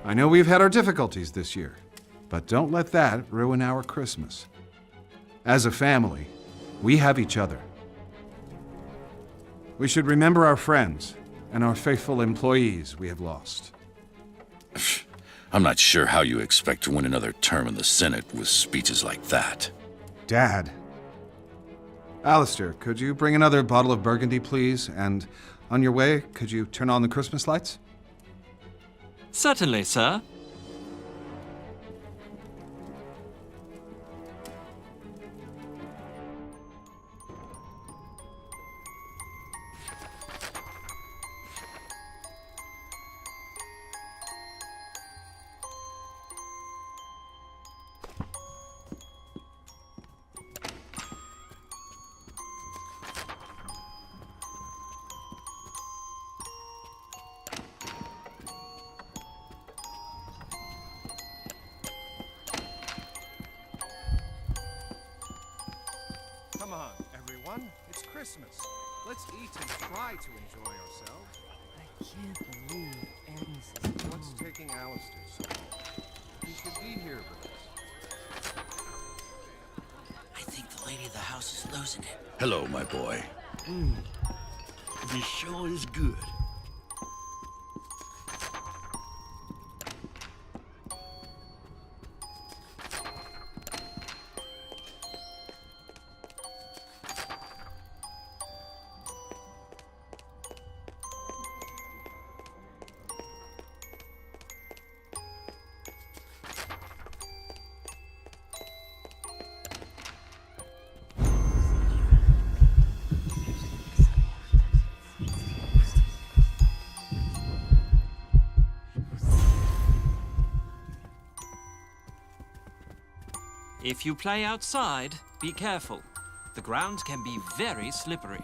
I know we've had our difficulties this year, but don't let that ruin our Christmas. As a family, we have each other. We should remember our friends and our faithful employees we have lost. I'm not sure how you expect to win another term in the Senate with speeches like that. Dad. Alistair, could you bring another bottle of Burgundy, please? And on your way, could you turn on the Christmas lights? Certainly, sir. Come on, everyone. It's Christmas. Let's eat and try to enjoy ourselves. I can't believe Annie's... What's taking Alistair so long? He should be here with us. I think the lady of the house is losing it. Hello, my boy. This show is good. If you play outside, be careful. The ground can be very slippery.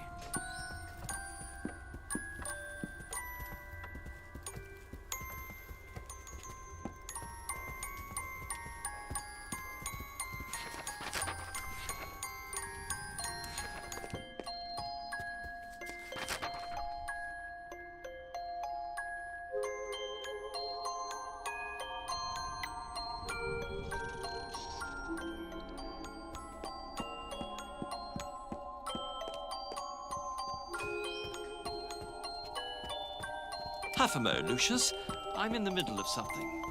Half a mo, Lucius. I'm in the middle of something.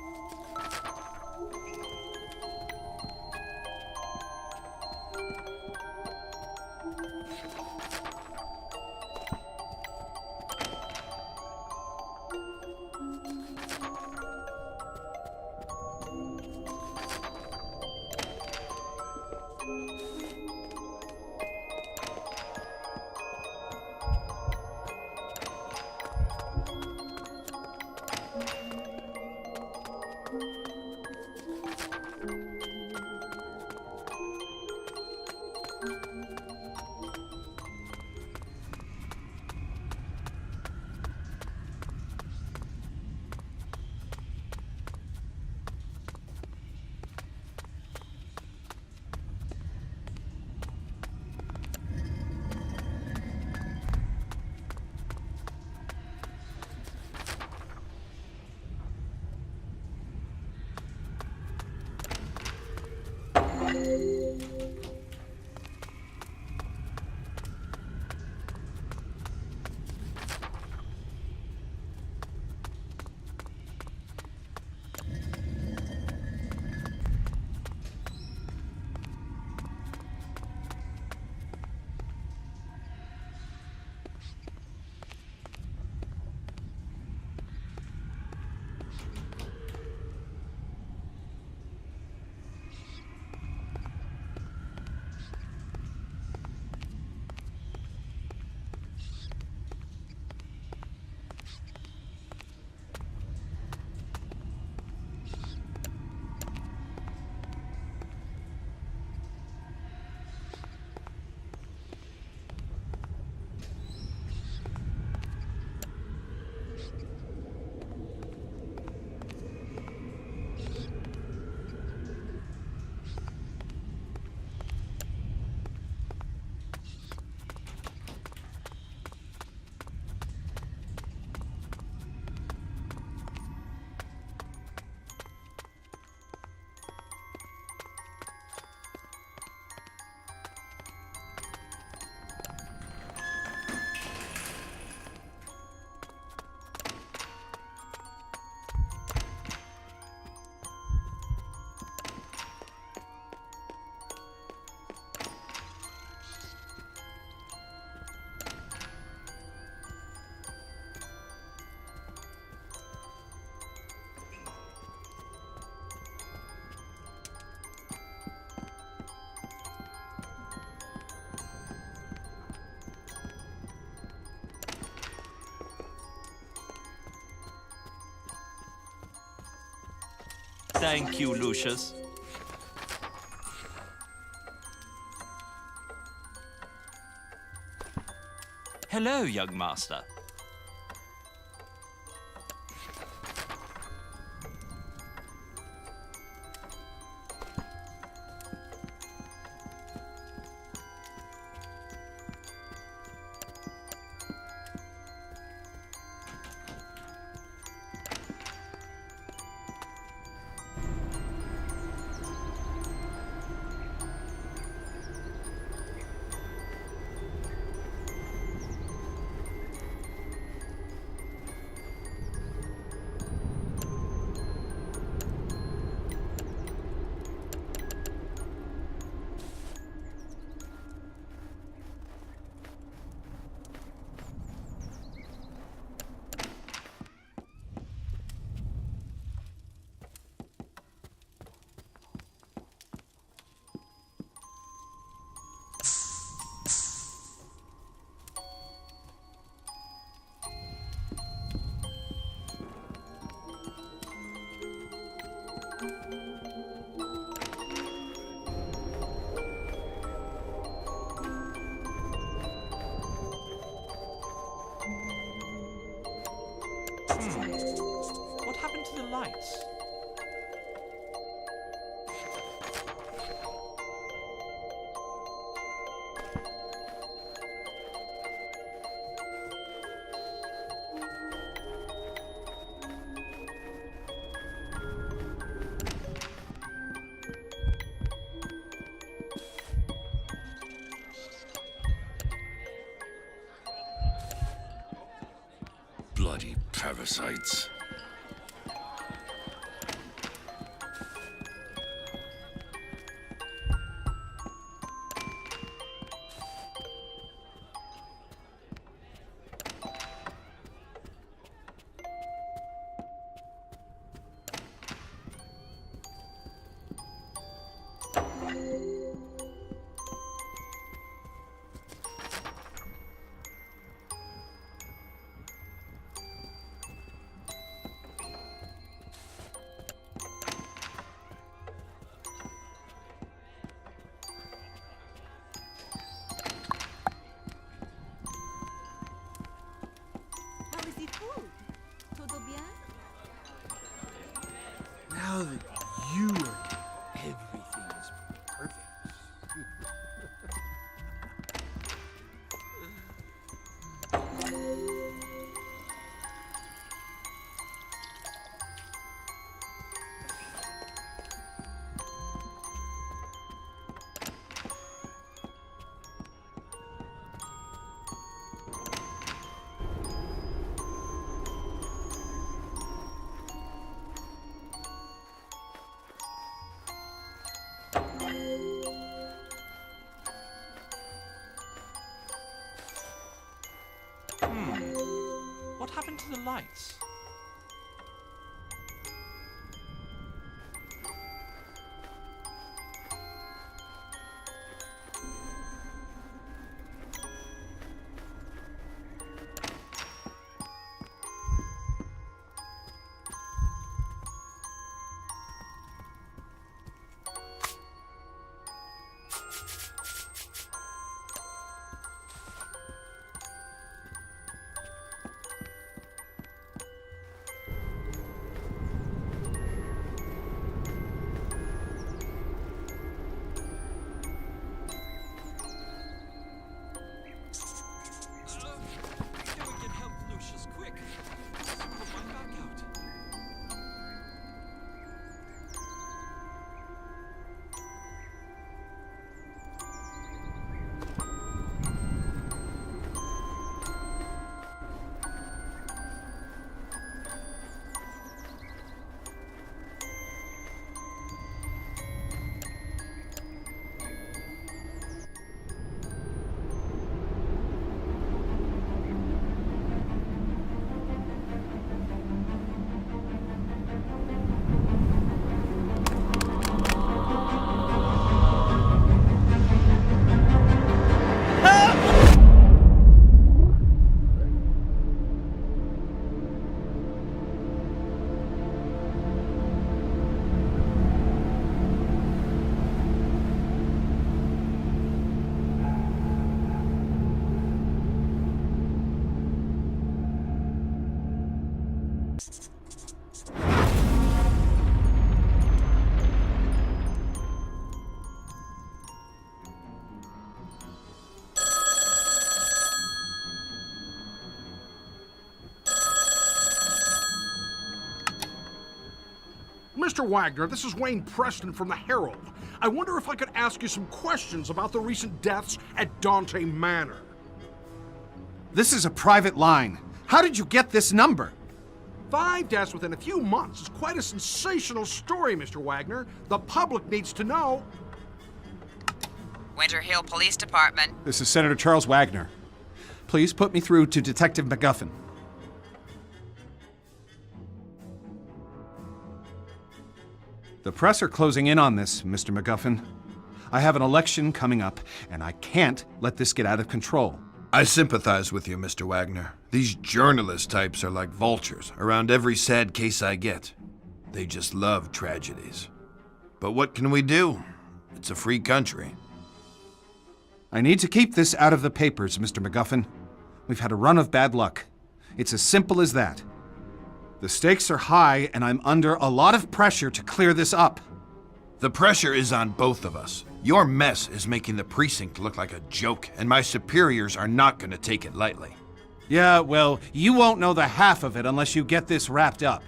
Thank you, Lucius. Hello, young master. What happened to the lights? Bloody parasites. How is the food? Todo bien? Now that you are here, everything is perfect. What happened to the lights? Mr. Wagner, this is Wayne Preston from the Herald. I wonder if I could ask you some questions about the recent deaths at Dante Manor. This is a private line. How did you get this number? 5 deaths within a few months is quite a sensational story, Mr. Wagner. The public needs to know. Winter Hill Police Department. This is Senator Charles Wagner. Please put me through to Detective MacGuffin. The press are closing in on this, Mr. MacGuffin. I have an election coming up, and I can't let this get out of control. I sympathize with you, Mr. Wagner. These journalist types are like vultures around every sad case I get. They just love tragedies. But what can we do? It's a free country. I need to keep this out of the papers, Mr. MacGuffin. We've had a run of bad luck. It's as simple as that. The stakes are high, and I'm under a lot of pressure to clear this up. The pressure is on both of us. Your mess is making the precinct look like a joke, and my superiors are not going to take it lightly. Yeah, well, you won't know the half of it unless you get this wrapped up.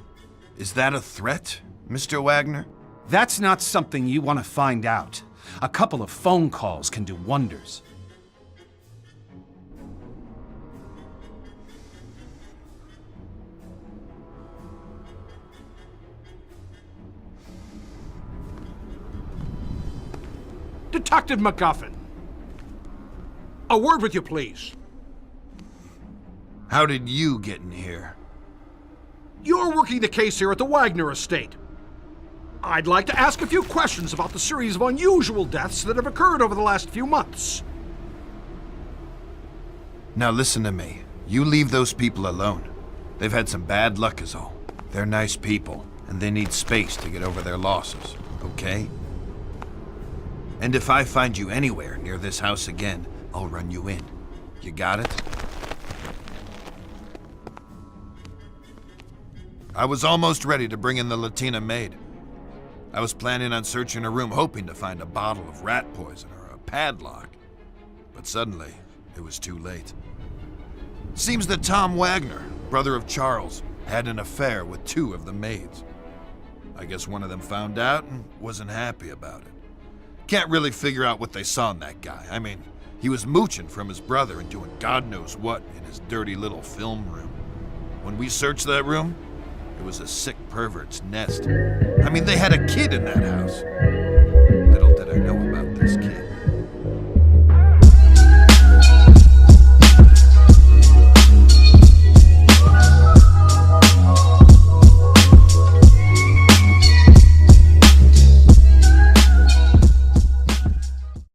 Is that a threat, Mr. Wagner? That's not something you want to find out. A couple of phone calls can do wonders. Detective MacGuffin. A word with you, please. How did you get in here? You're working the case here at the Wagner estate. I'd like to ask a few questions about the series of unusual deaths that have occurred over the last few months. Now listen to me. You leave those people alone. They've had some bad luck is all. They're nice people, and they need space to get over their losses, okay? And if I find you anywhere near this house again, I'll run you in. You got it? I was almost ready to bring in the Latina maid. I was planning on searching her room, hoping to find a bottle of rat poison or a padlock. But suddenly, it was too late. Seems that Tom Wagner, brother of Charles, had an affair with 2 of the maids. I guess one of them found out and wasn't happy about it. Can't really figure out what they saw in that guy. I mean, he was mooching from his brother and doing God knows what in his dirty little film room. When we searched that room, it was a sick pervert's nest. I mean, they had a kid in that house. Little did I know about